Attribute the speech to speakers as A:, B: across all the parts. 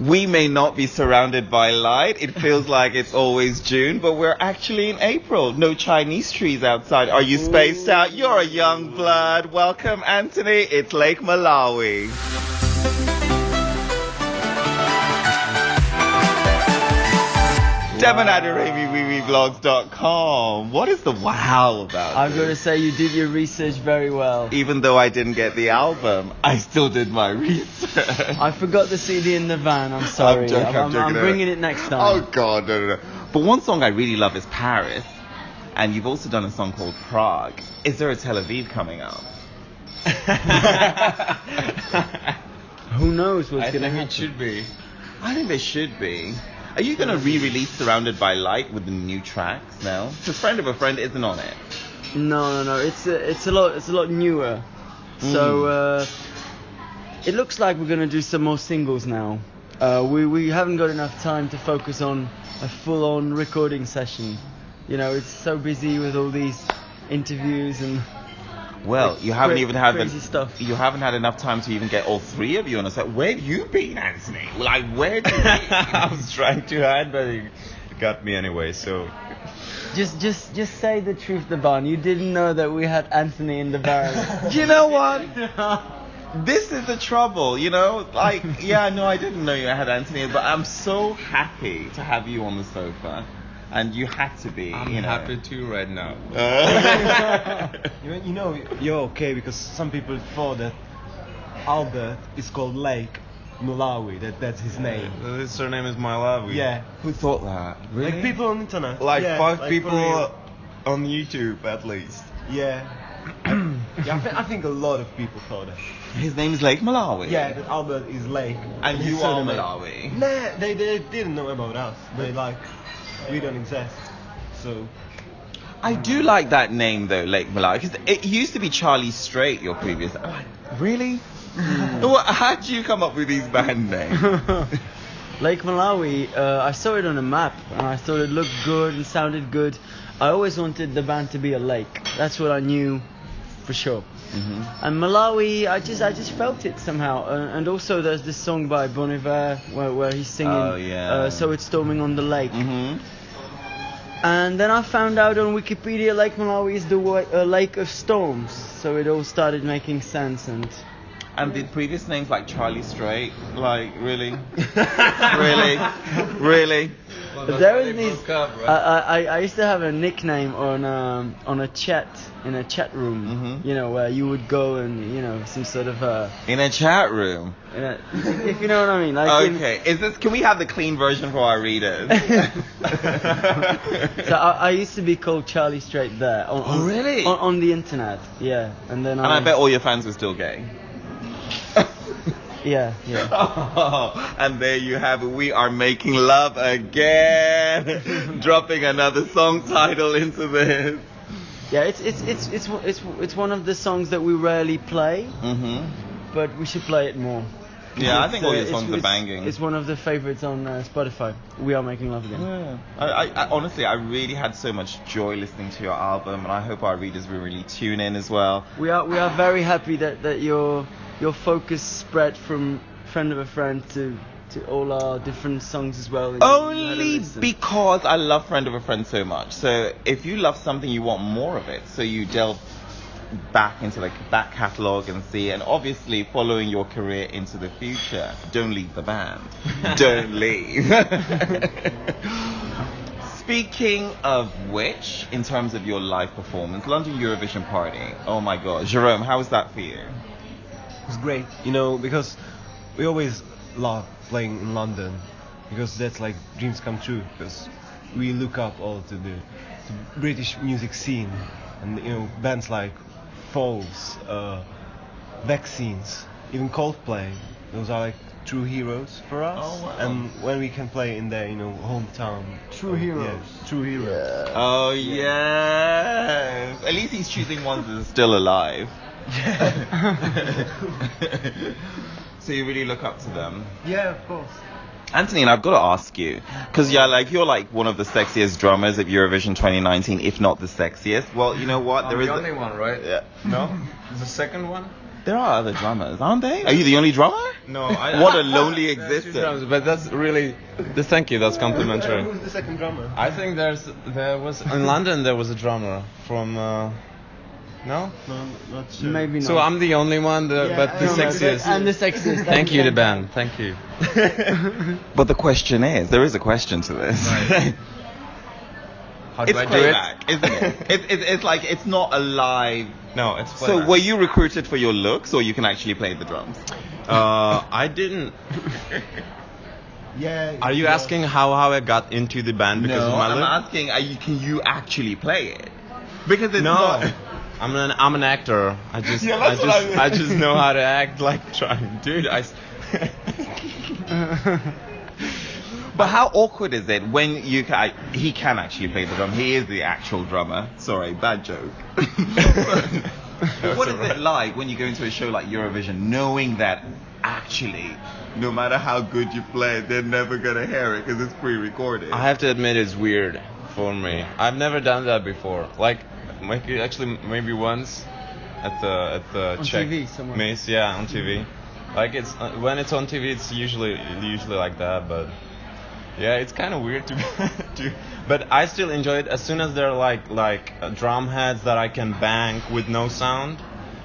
A: We may not be surrounded by light. It feels like it's always June, but we're actually in April. No Chinese trees outside. Are you spaced out? You're a young blood. Welcome, Anthony. It's Lake Malawi. Devon at wiwibloggs.com. What is the wow about
B: I'm
A: this?
B: going to say you did your research very well.
A: Even though I didn't get the album, I still did my research.
B: I forgot the CD in the van. I'm sorry. I'm bringing it next time.
A: Oh God, no. But one song I really love is Paris, and you've also done a song called Prague. Is there a Tel Aviv coming out?
B: Who knows what's going to happen?
C: It should be.
A: I think there should be. Are you going to re-release Surrounded by Light with the new tracks now? Because Friend of a Friend isn't on it.
B: No. It's a lot newer. So it looks like we're gonna do some more singles now. We haven't got enough time to focus on a full-on recording session. You know, it's so busy with all these interviews and.
A: Well, you haven't even had
B: crazy stuff.
A: You haven't had enough time to even get all three of you on a set. Where have you been, Anthony? Like, where did you
C: I was trying to hide, but it got me anyway. So
B: just say the truth, Devon. You didn't know that we had Anthony in the barrel.
A: You know what? This is the trouble, you know? Like, yeah, no, I didn't know you had Anthony, but I'm so happy to have you on the sofa. And you had to be.
C: I'm happy too right now.
D: You know, you're okay because some people thought that Albert is called Lake Malawi. That's his name.
C: His surname is Malawi.
D: Yeah.
A: Who thought that? Really?
D: Like people on the internet.
C: Like
D: yeah,
C: five
D: like
C: people
D: for real.
C: on YouTube at least.
D: Yeah. I think a lot of people thought that.
A: His name is Lake Malawi.
D: Yeah, that Albert is Lake.
A: And
D: his
A: you are
D: surname-
A: Malawi.
D: Nah, they didn't know about us. They we don't exist. So.
A: I do like that name though, Lake Malawi, because it used to be Charlie Straight, your previous. Oh, really? How did you come up with these band names?
B: Lake Malawi, I saw it on a map and I thought it looked good and sounded good. I always wanted the band to be a lake. That's what I knew for sure.
A: Mm-hmm.
B: And Malawi, I just felt it somehow. And also there's this song by Bon Iver where he's singing.
A: Oh, yeah.
B: So it's storming on the lake.
A: Mm-hmm.
B: And then I found out on Wikipedia Lake Malawi is the lake of storms. So it all started making sense. And
A: did previous names like Charlie Straight, like really, really?
B: there was these. I used to have a nickname on a chat in a chat room.
A: Mm-hmm.
B: You know, where you would go and some sort of
A: In a chat room.
B: if you know what I mean. Like
A: Okay, can we have the clean version for our readers?
B: So I used to be called Charlie Straight there.
A: Oh, really?
B: On the internet, yeah. And then
A: I bet all your fans were still gay.
B: Yeah.
A: And there you have it. We are making love again. Dropping another song title into this.
B: Yeah, it's one of the songs that we rarely play, but we should play it more.
A: Yeah, I think all your
B: It's-
A: songs are banging.
B: It's one of the favorites on Spotify. We are making love again.
A: Yeah. I honestly, I really had so much joy listening to your album, and I hope our readers will really tune in as well.
B: We are very happy that your focus spread from Friend of a Friend to all our different songs as well.
A: Only because I love Friend of a Friend so much. So if you love something, you want more of it. So you delve back into like back catalogue and see, and obviously following your career into the future. Don't leave the band. Don't leave. Speaking of which, in terms of your live performance, London Eurovision Party. Oh my God, Jerome, how was that for you?
D: It was great, because we always love playing in London, because that's like dreams come true, because we look up all to the British music scene, and bands like Falls, Vaccines, even Coldplay, those are like true heroes for us.
A: Oh, wow.
D: And when we can play in their hometown,
B: True heroes.
D: yeah, true heroes.
B: Yeah.
A: Oh yes. At least he's choosing ones that are still alive. So you really look up to them.
D: Yeah, of course.
A: Anthony, and I've got to ask you, because you're like one of the sexiest drummers of Eurovision 2019, if not the sexiest. Well, you know what?
C: I'm the only one, right?
A: Yeah.
C: No? The second one?
A: There are other drummers, aren't they? Are you the only drummer?
C: No,
A: What a lonely
C: There's two
A: existence.
C: drums, but that's really. Thank you. That's complimentary.
D: Who's the second drummer?
C: I think there was in London there was a drummer from. No.
D: No, not sure.
B: Maybe not.
C: So I'm the only one, but the sexiest.
B: And the sexiest.
C: Thank you, the band. Thank you.
A: But the question is, there is a question to this.
C: How do
A: It's
C: I do
A: playback,
C: it?
A: isn't it? It's like it's not a live.
C: No, it's
A: So
C: playback.
A: were you recruited for your looks, or you can actually play the drums?
C: I didn't.
D: Yeah.
C: Are you asking how I got into the band because of my
A: I'm
C: look?
A: asking, can you actually play it? Because it's
C: No.
A: not.
C: I'm an actor. I just
A: Yeah, that's what I mean.
C: I just know how to act like trying, dude.
A: But how awkward is it when he can actually play the drum? He is the actual drummer. Sorry, bad joke. But what is it like when you go into a show like Eurovision, knowing that actually, no matter how good you play, they're never gonna hear it because it's pre-recorded?
C: I have to admit it's weird for me. I've never done that before. Like maybe once at the
B: On
C: Czech
B: TV somewhere.
C: Mace, yeah, on TV. Like it's when it's on TV, it's usually like that, but. Yeah, it's kind of weird to, but I still enjoy it as soon as there are like drum heads that I can bang with no sound,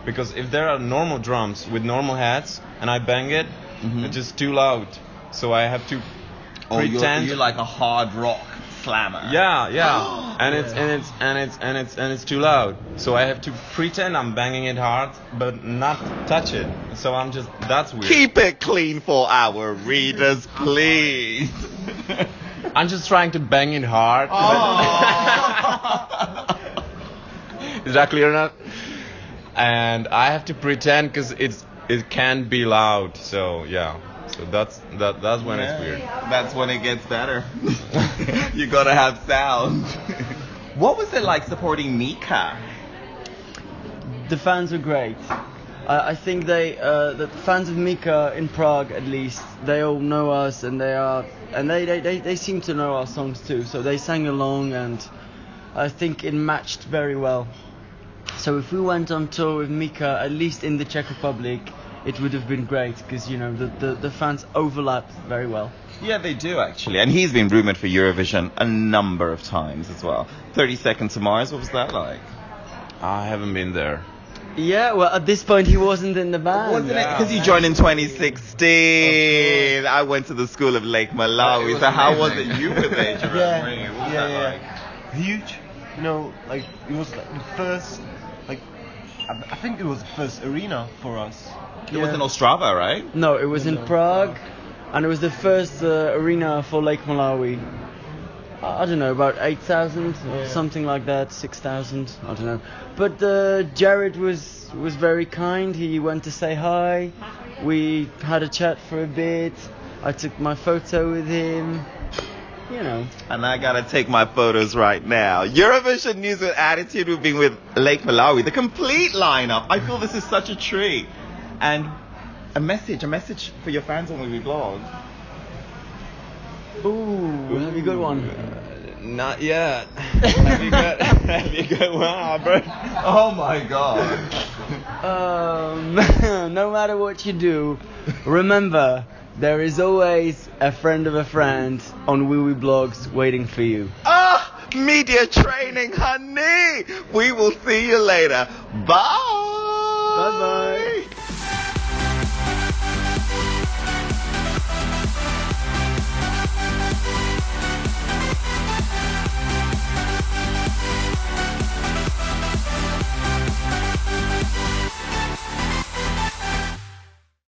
C: because if there are normal drums with normal heads and I bang it, it's just too loud, so I have to pretend.
A: You're like a hard rock slammer.
C: Yeah, and it's too loud, so I have to pretend I'm banging it hard, but not touch it. So that's weird.
A: Keep it clean for our readers, please.
C: I'm just trying to bang it hard. Is that clear enough? And I have to pretend because it can be loud. So yeah. So that's when it's weird.
A: That's when it gets better. You gotta have sound. What was it like supporting Mika?
B: The fans were great. I think the fans of Mika in Prague, at least, they all know us, and they seem to know our songs too. So they sang along, and I think it matched very well. So if we went on tour with Mika, at least in the Czech Republic, it would have been great, because the fans overlap very well.
A: Yeah, they do actually. And he's been rumoured for Eurovision a number of times as well. 30 Seconds to Mars, what was that like?
C: I haven't been there.
B: Yeah, well, at this point he wasn't in the band.
A: Wasn't it? Because you joined in 2016. I went to the school of Lake Malawi. So how was it? You were there, do you remember? What was that like?
D: Huge. You know, like it was like the first, like I think it was the first arena for us.
A: It was in Ostrava, right?
B: No, it was in Prague, and it was the first arena for Lake Malawi. I don't know, about 8,000 or something like that, 6,000, I don't know. But Jared was very kind. He went to say hi. We had a chat for a bit. I took my photo with him. You know.
A: And I gotta take my photos right now. Eurovision News with Attitude, we've been with Lake Malawi, the complete lineup. I feel this is such a treat. And a message for your fans on WIWIBLOGS.
B: Ooh, have you got one?
C: Not yet. Have you got one, Albert?
A: Oh my god.
B: No matter what you do, remember, there is always a friend of a friend on WIWIBLOGS waiting for you.
A: Media training, honey. We will see you later. Bye.
B: Bye-bye.